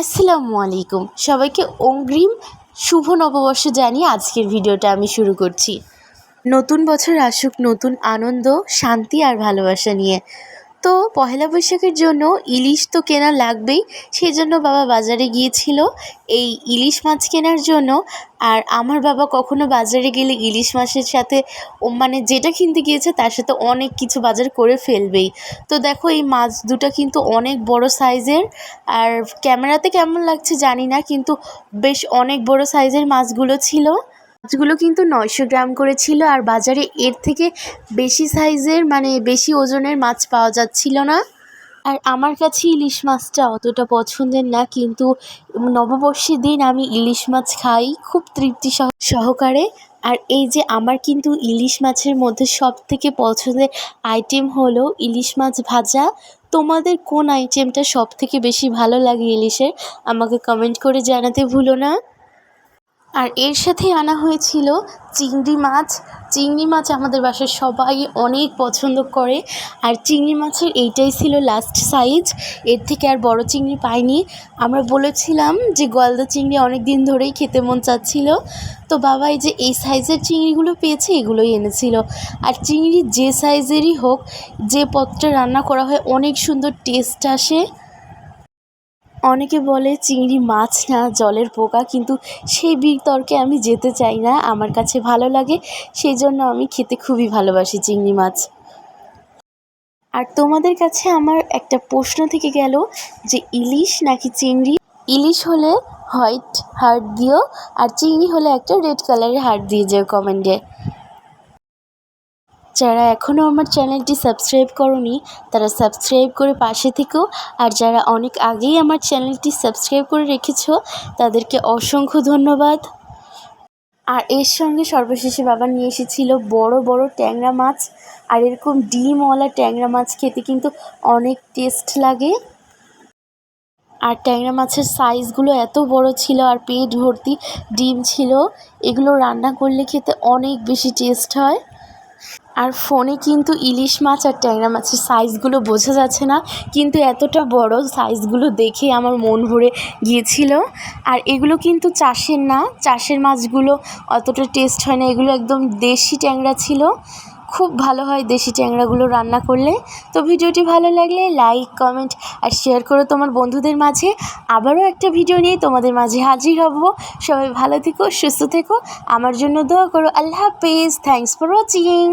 আসসালামু আলাইকুম সবাইকে অগ্রিম শুভ নববর্ষ জানিয়ে আজকের ভিডিওটা আমি শুরু করছি। নতুন বছর আসুক নতুন আনন্দ, শান্তি আর ভালোবাসা নিয়ে। তো পহেলা বৈশাখের জন্য ইলিশ তো কেনা লাগবেই, সেই জন্য বাবা বাজারে গিয়েছিল এই ইলিশ মাছ কেনার জন্য। আর আমার বাবা কখনো বাজারে গেলে ইলিশ মাছের সাথে মানে যেটা কিনতে গিয়েছে তার সাথে অনেক কিছু বাজার করে ফেলবেই। তো দেখো এই মাছ দুটো কিন্তু অনেক বড় সাইজের, আর ক্যামেরাতে কেমন লাগছে জানি না, কিন্তু বেশ অনেক বড় সাইজের মাছগুলো ছিল। মাছগুলো কিন্তু 900 গ্রাম করে ছিল, আর বাজারে এর থেকে বেশি সাইজের মানে বেশি ওজনের মাছ পাওয়া যাচ্ছিল না। আর আমার কাছে ইলিশ মাছটা অতটা পছন্দের না, কিন্তু নববর্ষের দিন আমি ইলিশ মাছ খাই খুব তৃপ্তি সহকারে। আর এই যে আমার কিন্তু ইলিশ মাছের মধ্যে সব থেকে পছন্দের আইটেম হলো ইলিশ মাছ ভাজা। তোমাদের কোন আইটেমটা সব থেকে বেশি ভালো লাগে ইলিশের, আমাকে কমেন্ট করে জানাতে ভুলো না। আর এর সাথে আনা হয়েছিল চিংড়ি মাছ। চিংড়ি মাছ আমাদের বাসায় সবাই অনেক পছন্দ করে, আর চিংড়ি মাছের এইটাই ছিল লাস্ট সাইজ, এর থেকে আর বড় চিংড়ি পাইনি। আমরা বলেছিলাম যে গলদা চিংড়ি অনেক দিন ধরেই খেতে মন চাচ্ছিল, তো বাবা এই যে এই সাইজের চিংড়িগুলো পেয়েছে এগুলোই এনেছিল। আর চিংড়ি যে সাইজেরই হোক, যে পত্রে রান্না করা হয় অনেক সুন্দর টেস্ট আসে। অনেকে বলে চিংড়ি মাছ না জলের পোকা, কিন্তু সেই বিতর্কে আমি যেতে চাই না, আমার কাছে ভালো লাগে, সেই জন্য আমি খেতে খুবই ভালোবাসি চিংড়ি মাছ। আর তোমাদের কাছে আমার একটা প্রশ্ন থেকে গেল যে ইলিশ নাকি চিংড়ি? ইলিশ হলে হোয়াইট হার্ট দিও, আর চিংড়ি হলে একটা রেড কালারের হার্ট দিয়ে যেও কমেন্টে। যারা এখনও আমার চ্যানেলটি সাবস্ক্রাইব করোনি তারা সাবস্ক্রাইব করে পাশে থেকো, আর যারা অনেক আগেই আমার চ্যানেলটি সাবস্ক্রাইব করে রেখেছো তাদেরকে অসংখ্য ধন্যবাদ। আর এর সঙ্গে সর্বশেষে বাবা নিয়ে এসেছিল বড় বড় ট্যাংরা মাছ, আর এরকম ডিমওয়ালা ট্যাংরা মাছ খেতে কিন্তু অনেক টেস্ট লাগে। আর ট্যাংরা মাছের সাইজগুলো এত বড় ছিল, আর পেট ভর্তি ডিম ছিল, এগুলো রান্না করলে খেতে অনেক বেশি টেস্ট হয়। আর ফোনে কিন্তু ইলিশ মাছ আর ট্যাংরা মাছের সাইজগুলো বোঝা যাচ্ছে না, কিন্তু এতটা বড় সাইজগুলো দেখে আমার মন ভরে গিয়েছিল। আর এগুলো কিন্তু চাষের না, চাষের মাছগুলো অতটা টেস্ট হয় না, এগুলো একদম দেশি ট্যাংরা ছিল, খুব ভালো হয় দেশি ট্যাংরাগুলো রান্না করলে। তো ভিডিওটি ভালো লাগলে লাইক কমেন্ট আর শেয়ার করো তোমার বন্ধুদের মাঝে। আবারও একটা ভিডিও নিয়ে তোমাদের মাঝে হাজির হব। সবাই ভালো থেকো, সুস্থ থেকো, আমার জন্য দোয়া করো। আল্লাহ হাফেজ, থ্যাংকস ফর ওয়াচিং।